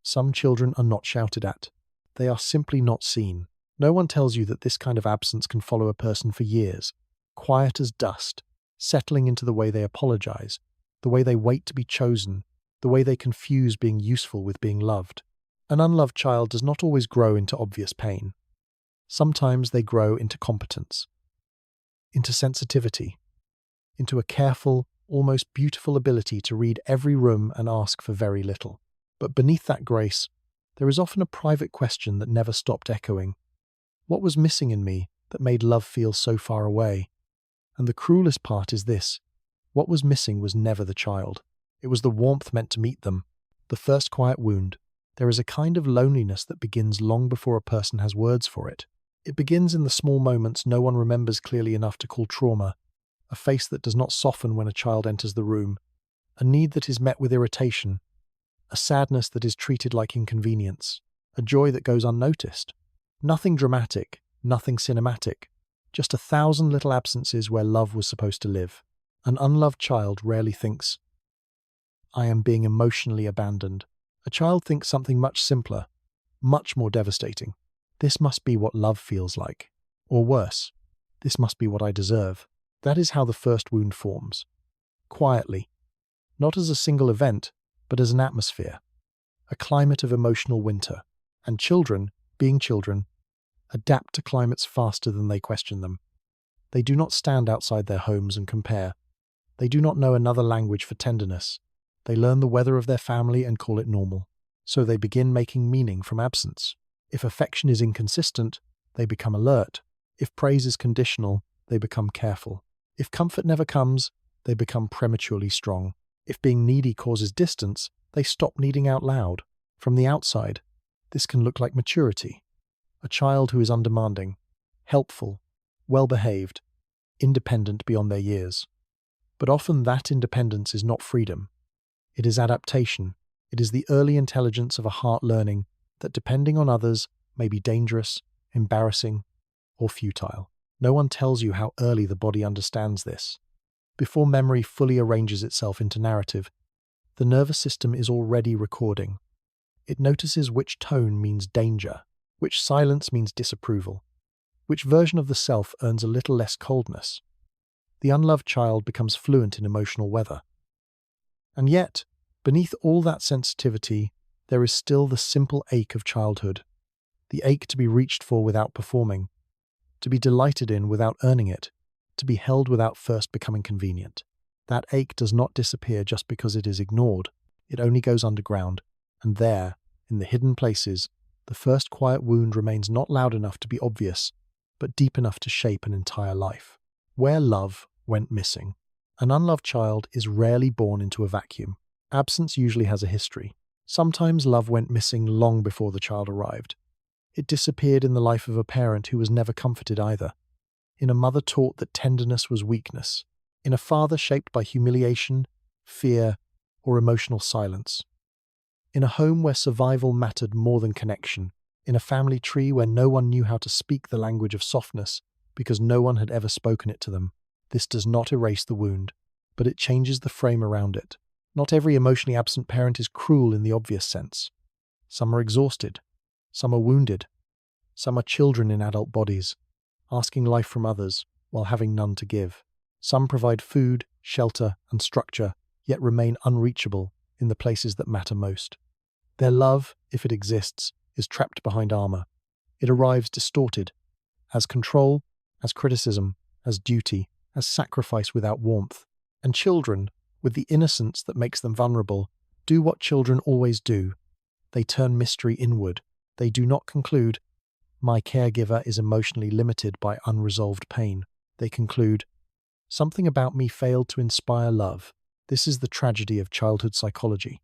Some children are not shouted at. They are simply not seen. No one tells you that this kind of absence can follow a person for years, quiet as dust, settling into the way they apologize, the way they wait to be chosen, the way they confuse being useful with being loved. An unloved child does not always grow into obvious pain. Sometimes they grow into competence, into sensitivity, into a careful, almost beautiful ability to read every room and ask for very little. But beneath that grace, there is often a private question that never stopped echoing. What was missing in me that made love feel so far away? And the cruelest part is this: what was missing was never the child. It was the warmth meant to meet them, the first quiet wound. There is a kind of loneliness that begins long before a person has words for it. It begins in the small moments no one remembers clearly enough to call trauma, a face that does not soften when a child enters the room, a need that is met with irritation, a sadness that is treated like inconvenience, a joy that goes unnoticed. Nothing dramatic, nothing cinematic, just 1,000 little absences where love was supposed to live. An unloved child rarely thinks, "I am being emotionally abandoned." A child thinks something much simpler, much more devastating. "This must be what love feels like." Or worse, "This must be what I deserve." That is how the first wound forms. Quietly. Not as a single event, but as an atmosphere. A climate of emotional winter. And children, being children, adapt to climates faster than they question them. They do not stand outside their homes and compare. They do not know another language for tenderness. They learn the weather of their family and call it normal. So they begin making meaning from absence. If affection is inconsistent, they become alert. If praise is conditional, they become careful. If comfort never comes, they become prematurely strong. If being needy causes distance, they stop needing out loud. From the outside, this can look like maturity. A child who is undemanding, helpful, well-behaved, independent beyond their years. But often that independence is not freedom. It is adaptation. It is the early intelligence of a heart learning that depending on others may be dangerous, embarrassing, or futile. No one tells you how early the body understands this. Before memory fully arranges itself into narrative, the nervous system is already recording. It notices which tone means danger, which silence means disapproval, which version of the self earns a little less coldness. The unloved child becomes fluent in emotional weather. And yet, beneath all that sensitivity, there is still the simple ache of childhood, the ache to be reached for without performing, to be delighted in without earning it, to be held without first becoming convenient. That ache does not disappear just because it is ignored. It only goes underground, and there, in the hidden places, the first quiet wound remains not loud enough to be obvious, but deep enough to shape an entire life. Where love went missing. An unloved child is rarely born into a vacuum. Absence usually has a history. Sometimes love went missing long before the child arrived. It disappeared in the life of a parent who was never comforted either, in a mother taught that tenderness was weakness, in a father shaped by humiliation, fear, or emotional silence, in a home where survival mattered more than connection, in a family tree where no one knew how to speak the language of softness because no one had ever spoken it to them. This does not erase the wound, but it changes the frame around it. Not every emotionally absent parent is cruel in the obvious sense. Some are exhausted. Some are wounded. Some are children in adult bodies, asking life from others while having none to give. Some provide food, shelter, and structure, yet remain unreachable in the places that matter most. Their love, if it exists, is trapped behind armor. It arrives distorted, as control, as criticism, as duty, as sacrifice without warmth. And children, with the innocence that makes them vulnerable, do what children always do. They turn mystery inward. They do not conclude, "My caregiver is emotionally limited by unresolved pain." They conclude, "Something about me failed to inspire love." This is the tragedy of childhood psychology.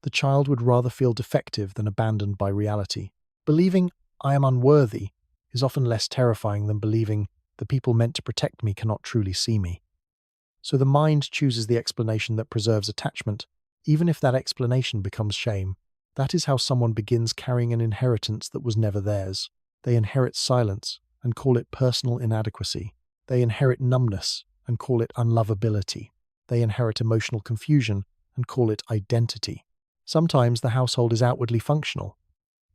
The child would rather feel defective than abandoned by reality. Believing "I am unworthy" is often less terrifying than believing the people meant to protect me cannot truly see me. So the mind chooses the explanation that preserves attachment, even if that explanation becomes shame. That is how someone begins carrying an inheritance that was never theirs. They inherit silence and call it personal inadequacy. They inherit numbness and call it unlovability. They inherit emotional confusion and call it identity. Sometimes the household is outwardly functional.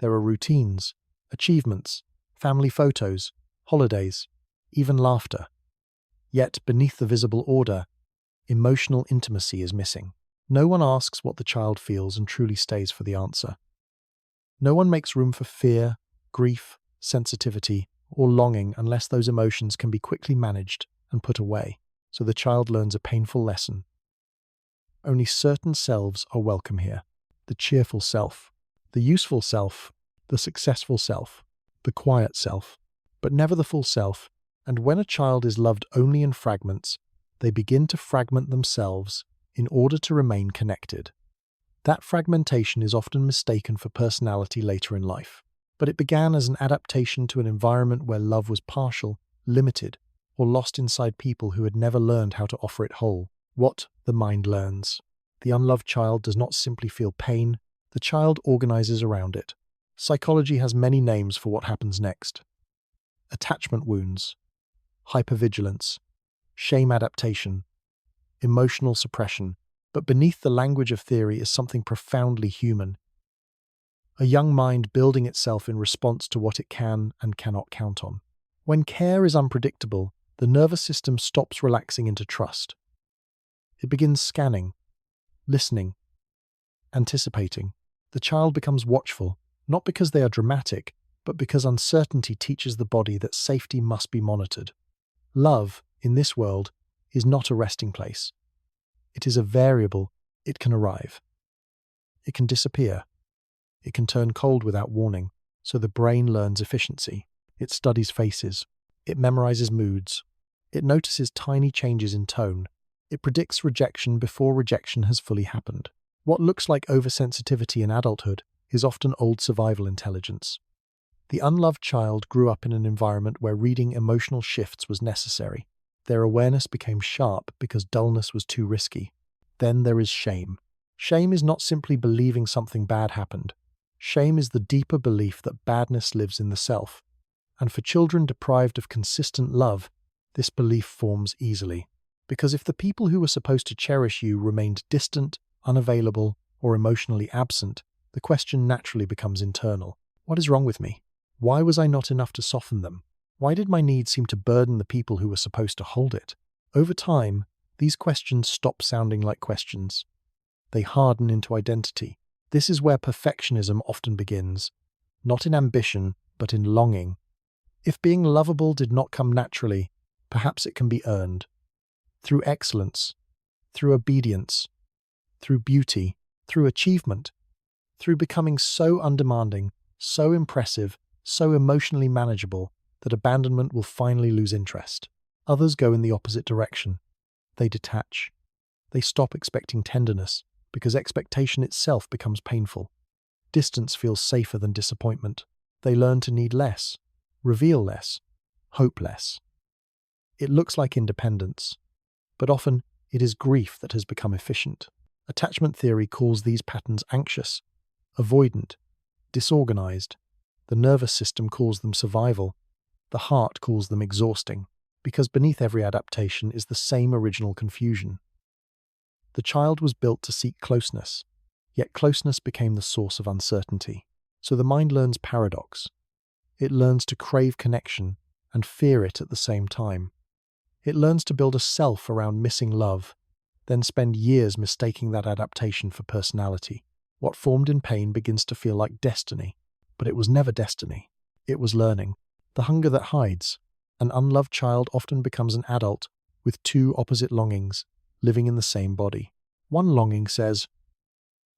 There are routines, achievements, family photos, holidays, even laughter. Yet, beneath the visible order, emotional intimacy is missing. No one asks what the child feels and truly stays for the answer. No one makes room for fear, grief, sensitivity, or longing unless those emotions can be quickly managed and put away, so the child learns a painful lesson. Only certain selves are welcome here. The cheerful self, the useful self, the successful self, the quiet self, but never the full self. And when a child is loved only in fragments, they begin to fragment themselves in order to remain connected. That fragmentation is often mistaken for personality later in life, but it began as an adaptation to an environment where love was partial, limited, or lost inside people who had never learned how to offer it whole. What the mind learns. The unloved child does not simply feel pain, the child organizes around it. Psychology has many names for what happens next. Attachment wounds, hypervigilance, shame adaptation, emotional suppression, but beneath the language of theory is something profoundly human. A young mind building itself in response to what it can and cannot count on. When care is unpredictable, the nervous system stops relaxing into trust. It begins scanning, listening, anticipating. The child becomes watchful, not because they are dramatic, but because uncertainty teaches the body that safety must be monitored. Love, in this world, is not a resting place. It is a variable. It can arrive. It can disappear. It can turn cold without warning, so the brain learns efficiency. It studies faces. It memorizes moods. It notices tiny changes in tone. It predicts rejection before rejection has fully happened. What looks like oversensitivity in adulthood is often old survival intelligence. The unloved child grew up in an environment where reading emotional shifts was necessary. Their awareness became sharp because dullness was too risky. Then there is shame. Shame is not simply believing something bad happened. Shame is the deeper belief that badness lives in the self. And for children deprived of consistent love, this belief forms easily. Because if the people who were supposed to cherish you remained distant, unavailable, or emotionally absent, the question naturally becomes internal. What is wrong with me? Why was I not enough to soften them? Why did my need seem to burden the people who were supposed to hold it? Over time, these questions stop sounding like questions. They harden into identity. This is where perfectionism often begins, not in ambition, but in longing. If being lovable did not come naturally, perhaps it can be earned. Through excellence, through obedience, through beauty, through achievement, through becoming so undemanding, so impressive, so emotionally manageable, that abandonment will finally lose interest. Others go in the opposite direction. They detach. They stop expecting tenderness, because expectation itself becomes painful. Distance feels safer than disappointment. They learn to need less, reveal less, hope less. It looks like independence, but often it is grief that has become efficient. Attachment theory calls these patterns anxious, avoidant, disorganized. The nervous system calls them survival. The heart calls them exhausting, because beneath every adaptation is the same original confusion. The child was built to seek closeness, yet closeness became the source of uncertainty. So the mind learns paradox. It learns to crave connection and fear it at the same time. It learns to build a self around missing love, then spend years mistaking that adaptation for personality. What formed in pain begins to feel like destiny, but it was never destiny. It was learning. The hunger that hides. An unloved child often becomes an adult with two opposite longings, living in the same body. One longing says,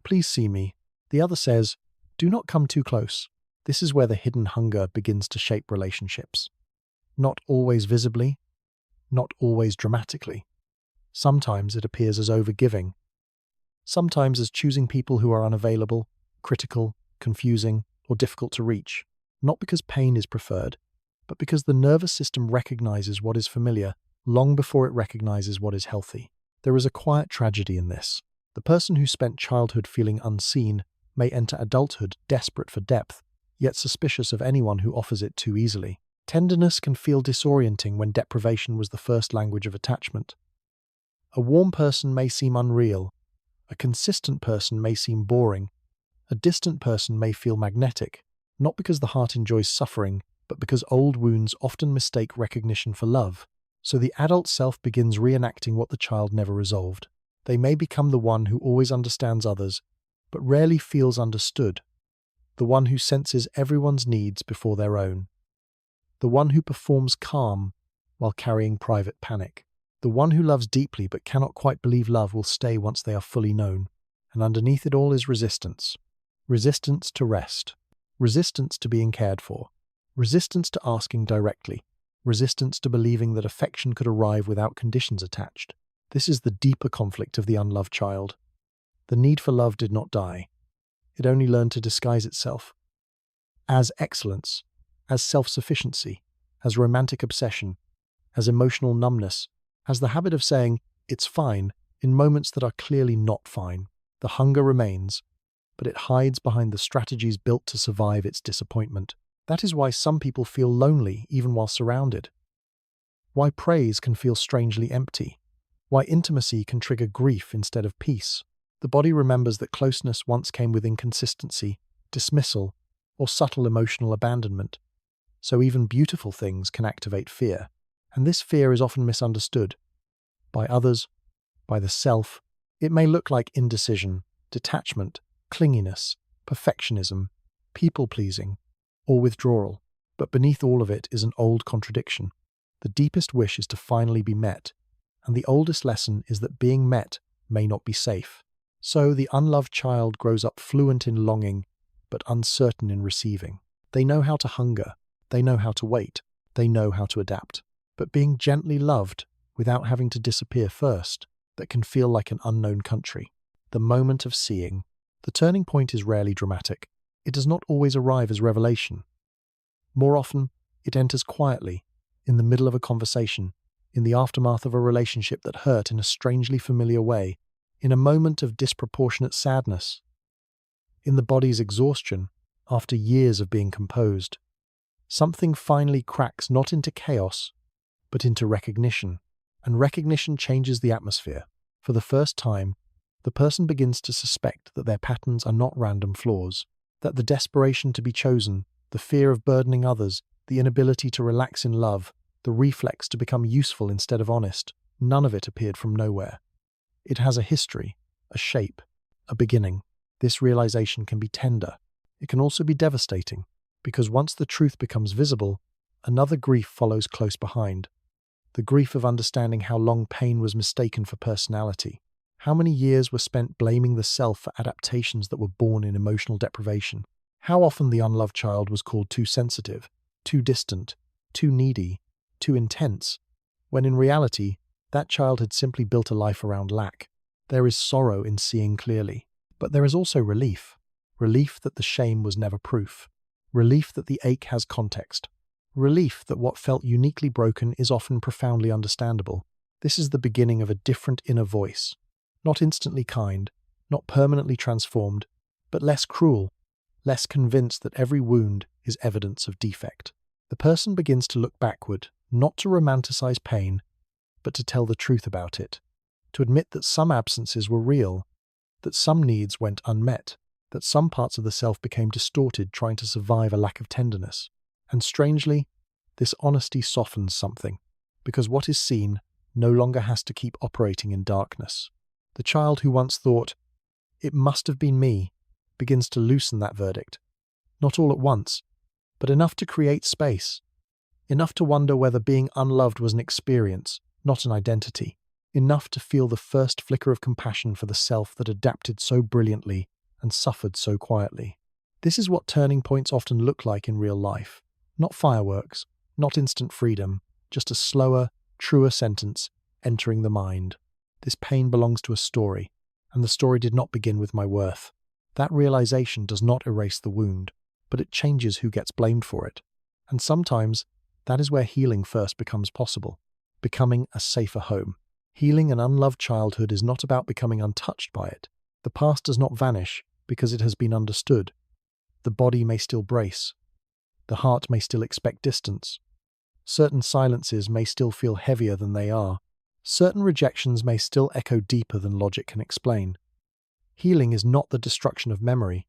"Please see me." The other says, "Do not come too close." This is where the hidden hunger begins to shape relationships. Not always visibly, not always dramatically. Sometimes it appears as overgiving. Sometimes as choosing people who are unavailable, critical, confusing, or difficult to reach. Not because pain is preferred, but because the nervous system recognizes what is familiar long before it recognizes what is healthy. There is a quiet tragedy in this. The person who spent childhood feeling unseen may enter adulthood desperate for depth, yet suspicious of anyone who offers it too easily. Tenderness can feel disorienting when deprivation was the first language of attachment. A warm person may seem unreal. A consistent person may seem boring. A distant person may feel magnetic, not because the heart enjoys suffering, but because old wounds often mistake recognition for love. So the adult self begins reenacting what the child never resolved. They may become the one who always understands others, but rarely feels understood. The one who senses everyone's needs before their own. The one who performs calm while carrying private panic. The one who loves deeply but cannot quite believe love will stay once they are fully known. And underneath it all is resistance. Resistance to rest. Resistance to being cared for. Resistance to asking directly. Resistance to believing that affection could arrive without conditions attached. This is the deeper conflict of the unloved child. The need for love did not die. It only learned to disguise itself as excellence, as self-sufficiency, as romantic obsession, as emotional numbness, as the habit of saying, "it's fine," in moments that are clearly not fine. The hunger remains, but it hides behind the strategies built to survive its disappointment. That is why some people feel lonely even while surrounded. Why praise can feel strangely empty. Why intimacy can trigger grief instead of peace. The body remembers that closeness once came with inconsistency, dismissal, or subtle emotional abandonment. So even beautiful things can activate fear. And this fear is often misunderstood. By others, by the self. It may look like indecision, detachment, clinginess, perfectionism, people-pleasing, or withdrawal. But beneath all of it is an old contradiction. The deepest wish is to finally be met, and the oldest lesson is that being met may not be safe. So the unloved child grows up fluent in longing, but uncertain in receiving. They know how to hunger, they know how to wait, they know how to adapt. But being gently loved, without having to disappear first, that can feel like an unknown country. The moment of seeing. The turning point is rarely dramatic. It does not always arrive as revelation. More often, it enters quietly, in the middle of a conversation, in the aftermath of a relationship that hurt in a strangely familiar way, in a moment of disproportionate sadness, in the body's exhaustion after years of being composed. Something finally cracks not into chaos, but into recognition, and recognition changes the atmosphere. For the first time, the person begins to suspect that their patterns are not random flaws, that the desperation to be chosen, the fear of burdening others, the inability to relax in love, the reflex to become useful instead of honest, none of it appeared from nowhere. It has a history, a shape, a beginning. This realization can be tender. It can also be devastating, because once the truth becomes visible, another grief follows close behind. The grief of understanding how long pain was mistaken for personality. How many years were spent blaming the self for adaptations that were born in emotional deprivation. How often the unloved child was called too sensitive, too distant, too needy, too intense, when in reality, that child had simply built a life around lack. There is sorrow in seeing clearly, but there is also relief. Relief that the shame was never proof. Relief that the ache has context. Relief that what felt uniquely broken is often profoundly understandable. This is the beginning of a different inner voice. Not instantly kind, not permanently transformed, but less cruel, less convinced that every wound is evidence of defect. The person begins to look backward, not to romanticize pain, but to tell the truth about it. To admit that some absences were real, that some needs went unmet, that some parts of the self became distorted trying to survive a lack of tenderness. And strangely, this honesty softens something, because what is seen no longer has to keep operating in darkness. The child who once thought, "it must have been me," begins to loosen that verdict. Not all at once, but enough to create space. Enough to wonder whether being unloved was an experience, not an identity. Enough to feel the first flicker of compassion for the self that adapted so brilliantly and suffered so quietly. This is what turning points often look like in real life. Not fireworks, not instant freedom, just a slower, truer sentence entering the mind. This pain belongs to a story, and the story did not begin with my worth. That realization does not erase the wound, but it changes who gets blamed for it. And sometimes, that is where healing first becomes possible, becoming a safer home. Healing an unloved childhood is not about becoming untouched by it. The past does not vanish because it has been understood. The body may still brace. The heart may still expect distance. Certain silences may still feel heavier than they are. Certain rejections may still echo deeper than logic can explain. Healing is not the destruction of memory,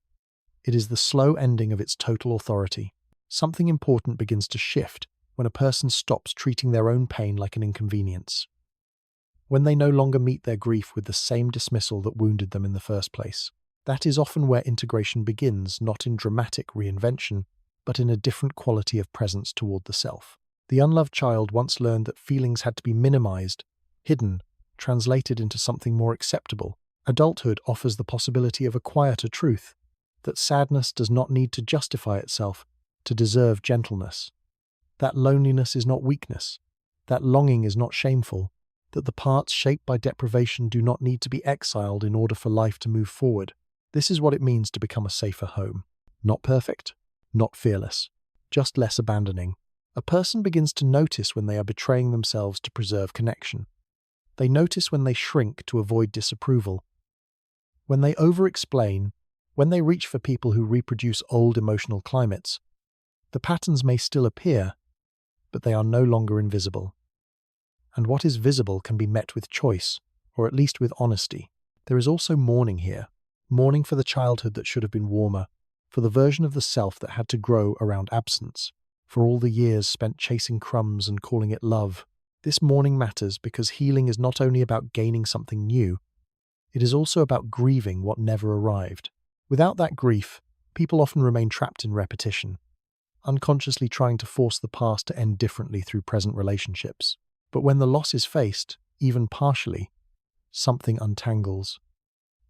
it is the slow ending of its total authority. Something important begins to shift when a person stops treating their own pain like an inconvenience. When they no longer meet their grief with the same dismissal that wounded them in the first place. That is often where integration begins, not in dramatic reinvention, but in a different quality of presence toward the self. The unloved child once learned that feelings had to be minimized, hidden, translated into something more acceptable. Adulthood offers the possibility of a quieter truth, that sadness does not need to justify itself to deserve gentleness. That loneliness is not weakness, that longing is not shameful, that the parts shaped by deprivation do not need to be exiled in order for life to move forward. This is what it means to become a safer home. Not perfect, not fearless, just less abandoning. A person begins to notice when they are betraying themselves to preserve connection. They notice when they shrink to avoid disapproval, when they over-explain, when they reach for people who reproduce old emotional climates. The patterns may still appear, but they are no longer invisible. And what is visible can be met with choice, or at least with honesty. There is also mourning here. Mourning for the childhood that should have been warmer, for the version of the self that had to grow around absence, for all the years spent chasing crumbs and calling it love. This mourning matters because healing is not only about gaining something new, it is also about grieving what never arrived. Without that grief, people often remain trapped in repetition, unconsciously trying to force the past to end differently through present relationships. But when the loss is faced, even partially, something untangles.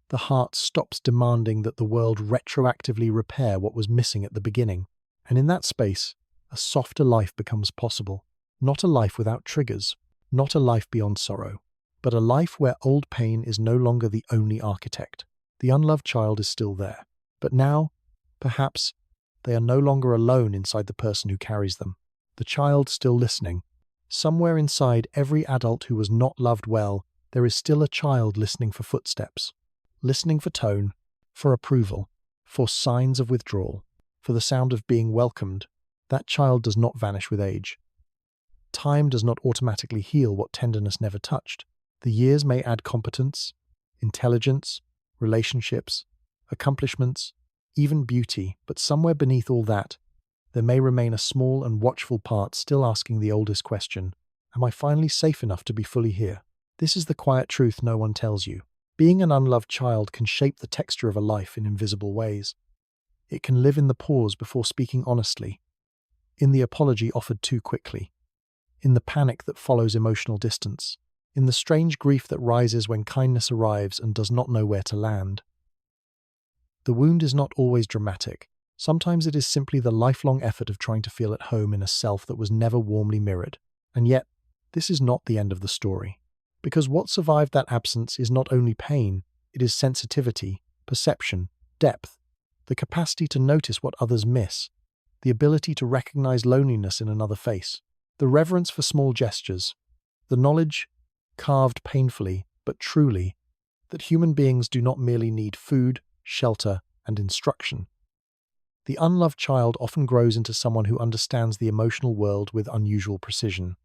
The heart stops demanding that the world retroactively repair what was missing at the beginning. And in that space, a softer life becomes possible. Not a life without triggers, not a life beyond sorrow, but a life where old pain is no longer the only architect. The unloved child is still there. But now, perhaps, they are no longer alone inside the person who carries them. The child still listening. Somewhere inside every adult who was not loved well, there is still a child listening for footsteps, listening for tone, for approval, for signs of withdrawal, for the sound of being welcomed. That child does not vanish with age. Time does not automatically heal what tenderness never touched. The years may add competence, intelligence, relationships, accomplishments, even beauty, but somewhere beneath all that, there may remain a small and watchful part still asking the oldest question, am I finally safe enough to be fully here? This is the quiet truth no one tells you. Being an unloved child can shape the texture of a life in invisible ways. It can live in the pause before speaking honestly, in the apology offered too quickly, in the panic that follows emotional distance, in the strange grief that rises when kindness arrives and does not know where to land. The wound is not always dramatic. Sometimes it is simply the lifelong effort of trying to feel at home in a self that was never warmly mirrored. And yet, this is not the end of the story. Because what survived that absence is not only pain, it is sensitivity, perception, depth, the capacity to notice what others miss, the ability to recognize loneliness in another face, the reverence for small gestures, the knowledge, carved painfully, but truly, that human beings do not merely need food, shelter, and instruction. The unloved child often grows into someone who understands the emotional world with unusual precision.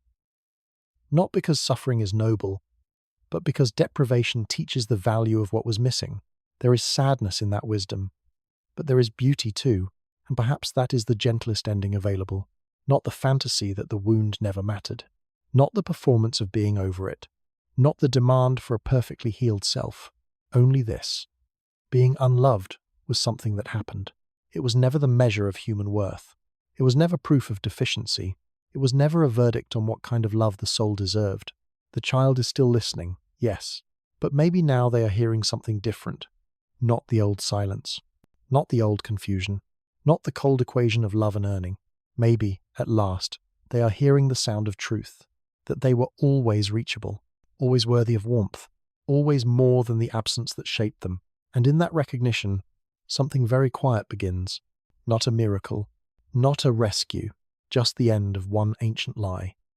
Not because suffering is noble, but because deprivation teaches the value of what was missing. There is sadness in that wisdom, but there is beauty too, and perhaps that is the gentlest ending available. Not the fantasy that the wound never mattered, not the performance of being over it, not the demand for a perfectly healed self. Only this. Being unloved was something that happened. It was never the measure of human worth. It was never proof of deficiency. It was never a verdict on what kind of love the soul deserved. The child is still listening, yes, but maybe now they are hearing something different. Not the old silence, not the old confusion, not the cold equation of love and earning. Maybe, at last, they are hearing the sound of truth, that they were always reachable, always worthy of warmth, always more than the absence that shaped them. And in that recognition, something very quiet begins. Not a miracle, not a rescue, just the end of one ancient lie.